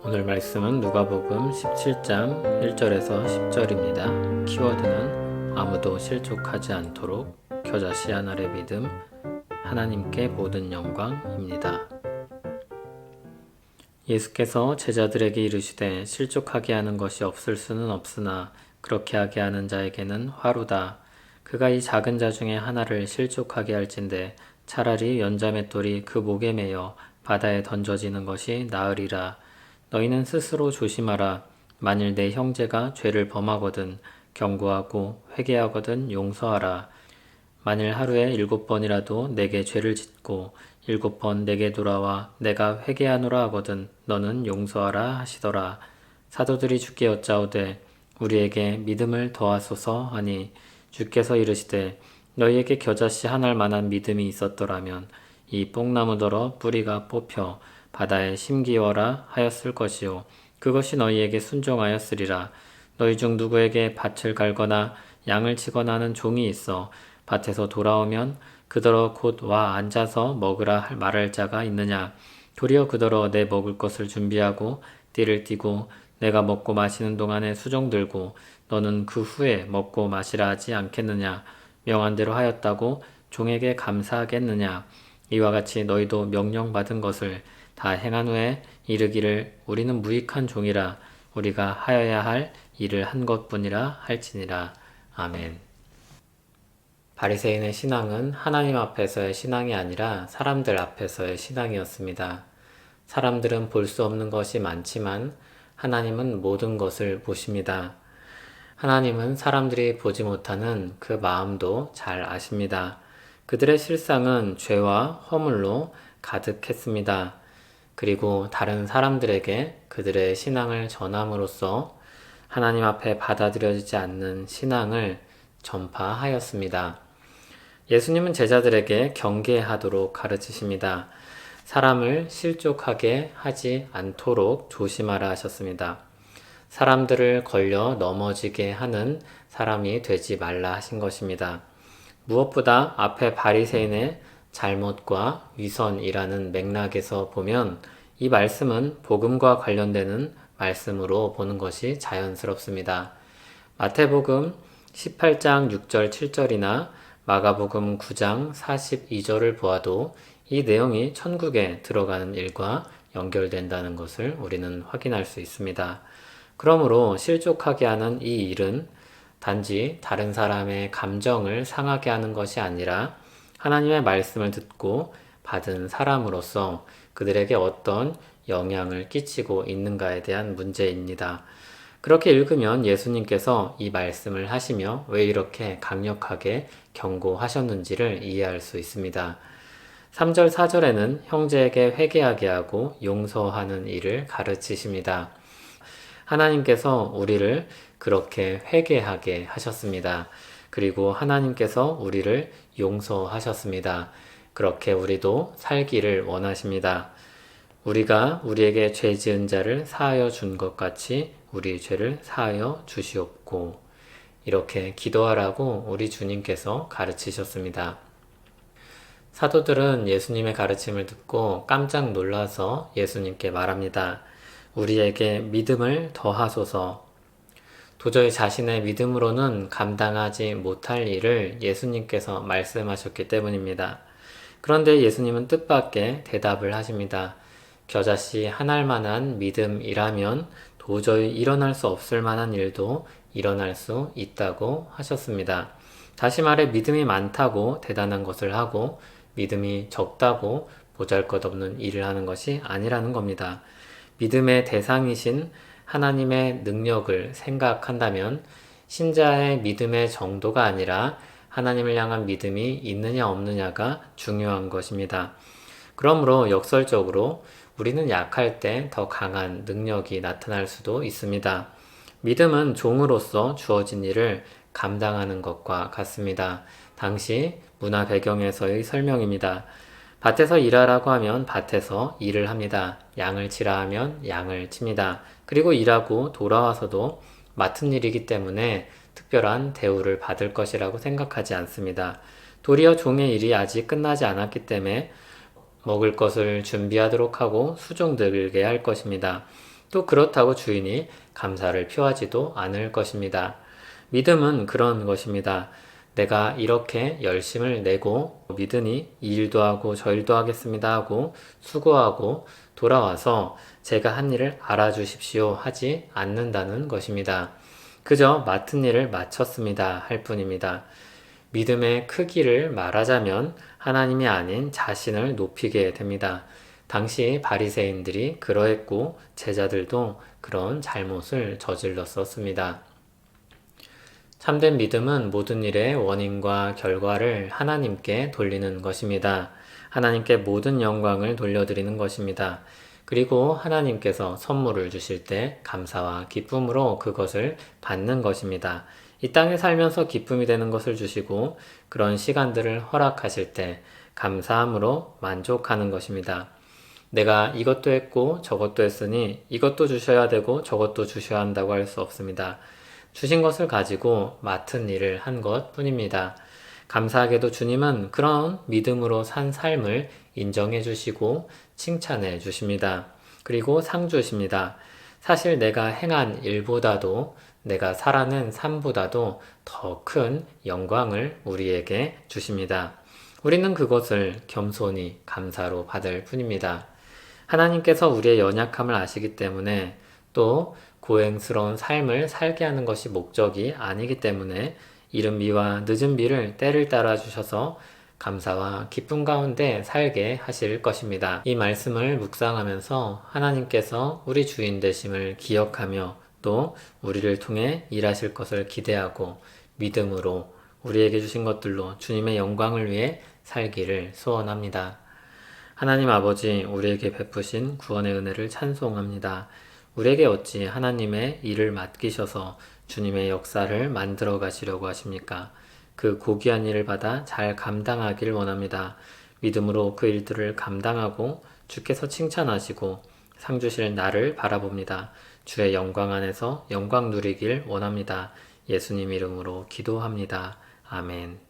오늘 말씀은 누가복음 17장 1절에서 10절입니다. 키워드는 아무도 실족하지 않도록 겨자씨 한 알의 믿음, 하나님께 모든 영광입니다. 예수께서 제자들에게 이르시되 실족하게 하는 것이 없을 수는 없으나 그렇게 하게 하는 자에게는 화루다. 그가 이 작은 자 중에 하나를 실족하게 할진대 차라리 연자맷돌이 그 목에 매여 바다에 던져지는 것이 나으리라. 너희는 스스로 조심하라. 만일 내 형제가 죄를 범하거든 경고하고 회개하거든 용서하라. 만일 하루에 7번이라도 내게 죄를 짓고 7번 내게 돌아와 내가 회개하노라 하거든 너는 용서하라 하시더라. 사도들이 주께 여짜오되 우리에게 믿음을 더하소서 하니 주께서 이르시되 너희에게 겨자씨 한 알만한 믿음이 있었더라면 이 뽕나무더러 뿌리가 뽑혀 바다에 심기어라 하였을 것이요 그것이 너희에게 순종하였으리라. 너희 중 누구에게 밭을 갈거나 양을 치거나 하는 종이 있어 밭에서 돌아오면 그더러 곧 와 앉아서 먹으라 말할 자가 있느냐. 도리어 그더러 내 먹을 것을 준비하고 띠를 띠고 내가 먹고 마시는 동안에 수종 들고 너는 그 후에 먹고 마시라 하지 않겠느냐. 명한 대로 하였다고 종에게 감사하겠느냐. 이와 같이 너희도 명령받은 것을 다 행한 후에 이르기를 우리는 무익한 종이라 우리가 하여야 할 일을 한 것뿐이라 할지니라. 아멘. 바리새인의 신앙은 하나님 앞에서의 신앙이 아니라 사람들 앞에서의 신앙이었습니다. 사람들은 볼 수 없는 것이 많지만 하나님은 모든 것을 보십니다. 하나님은 사람들이 보지 못하는 그 마음도 잘 아십니다. 그들의 실상은 죄와 허물로 가득했습니다. 그리고 다른 사람들에게 그들의 신앙을 전함으로써 하나님 앞에 받아들여지지 않는 신앙을 전파하였습니다. 예수님은 제자들에게 경계하도록 가르치십니다. 사람을 실족하게 하지 않도록 조심하라 하셨습니다. 사람들을 걸려 넘어지게 하는 사람이 되지 말라 하신 것입니다. 무엇보다 앞에 바리새인의 잘못과 위선이라는 맥락에서 보면 이 말씀은 복음과 관련되는 말씀으로 보는 것이 자연스럽습니다. 마태복음 18장 6절 7절이나 마가복음 9장 42절을 보아도 이 내용이 천국에 들어가는 일과 연결된다는 것을 우리는 확인할 수 있습니다. 그러므로 실족하게 하는 이 일은 단지 다른 사람의 감정을 상하게 하는 것이 아니라 하나님의 말씀을 듣고 받은 사람으로서 그들에게 어떤 영향을 끼치고 있는가에 대한 문제입니다. 그렇게 읽으면 예수님께서 이 말씀을 하시며 왜 이렇게 강력하게 경고하셨는지를 이해할 수 있습니다. 3절, 4절에는 형제에게 회개하게 하고 용서하는 일을 가르치십니다. 하나님께서 우리를 그렇게 회개하게 하셨습니다. 그리고 하나님께서 우리를 용서하셨습니다. 그렇게 우리도 살기를 원하십니다. 우리가 우리에게 죄 지은 자를 사하여 준 것 같이 우리 죄를 사하여 주시옵고 이렇게 기도하라고 우리 주님께서 가르치셨습니다. 사도들은 예수님의 가르침을 듣고 깜짝 놀라서 예수님께 말합니다. 우리에게 믿음을 더하소서. 도저히 자신의 믿음으로는 감당하지 못할 일을 예수님께서 말씀하셨기 때문입니다. 그런데 예수님은 뜻밖의 대답을 하십니다. 겨자씨 한 알만한 믿음이라면 도저히 일어날 수 없을 만한 일도 일어날 수 있다고 하셨습니다. 다시 말해 믿음이 많다고 대단한 것을 하고 믿음이 적다고 보잘것없는 일을 하는 것이 아니라는 겁니다. 믿음의 대상이신 하나님의 능력을 생각한다면 신자의 믿음의 정도가 아니라 하나님을 향한 믿음이 있느냐 없느냐가 중요한 것입니다. 그러므로 역설적으로 우리는 약할 때 더 강한 능력이 나타날 수도 있습니다. 믿음은 종으로서 주어진 일을 감당하는 것과 같습니다. 당시 문화 배경에서의 설명입니다. 밭에서 일하라고 하면 밭에서 일을 합니다. 양을 치라 하면 양을 칩니다. 그리고 일하고 돌아와서도 맡은 일이기 때문에 특별한 대우를 받을 것이라고 생각하지 않습니다. 도리어 종의 일이 아직 끝나지 않았기 때문에 먹을 것을 준비하도록 하고 수종 들게 할 것입니다. 또 그렇다고 주인이 감사를 표하지도 않을 것입니다. 믿음은 그런 것입니다. 내가 이렇게 열심을 내고 믿으니 이 일도 하고 저 일도 하겠습니다 하고 수고하고 돌아와서 제가 한 일을 알아주십시오 하지 않는다는 것입니다. 그저 맡은 일을 마쳤습니다 할 뿐입니다. 믿음의 크기를 말하자면 하나님이 아닌 자신을 높이게 됩니다. 당시 바리새인들이 그러했고 제자들도 그런 잘못을 저질렀었습니다. 참된 믿음은 모든 일의 원인과 결과를 하나님께 돌리는 것입니다. 하나님께 모든 영광을 돌려드리는 것입니다. 그리고 하나님께서 선물을 주실 때 감사와 기쁨으로 그것을 받는 것입니다. 이 땅에 살면서 기쁨이 되는 것을 주시고 그런 시간들을 허락하실 때 감사함으로 만족하는 것입니다. 내가 이것도 했고 저것도 했으니 이것도 주셔야 되고 저것도 주셔야 한다고 할 수 없습니다. 주신 것을 가지고 맡은 일을 한 것 뿐입니다. 감사하게도 주님은 그런 믿음으로 산 삶을 인정해 주시고 칭찬해 주십니다. 그리고 상 주십니다. 사실 내가 행한 일보다도 내가 살아낸 삶보다도 더 큰 영광을 우리에게 주십니다. 우리는 그것을 겸손히 감사로 받을 뿐입니다. 하나님께서 우리의 연약함을 아시기 때문에 또 고행스러운 삶을 살게 하는 것이 목적이 아니기 때문에 이른 비와 늦은 비를 때를 따라 주셔서 감사와 기쁨 가운데 살게 하실 것입니다. 이 말씀을 묵상하면서 하나님께서 우리 주인 되심을 기억하며 또 우리를 통해 일하실 것을 기대하고 믿음으로 우리에게 주신 것들로 주님의 영광을 위해 살기를 소원합니다. 하나님 아버지, 우리에게 베푸신 구원의 은혜를 찬송합니다. 우리에게 어찌 하나님의 일을 맡기셔서 주님의 역사를 만들어 가시려고 하십니까? 그 고귀한 일을 받아 잘 감당하길 원합니다. 믿음으로 그 일들을 감당하고 주께서 칭찬하시고 상 주실 나를 바라봅니다. 주의 영광 안에서 영광 누리길 원합니다. 예수님 이름으로 기도합니다. 아멘.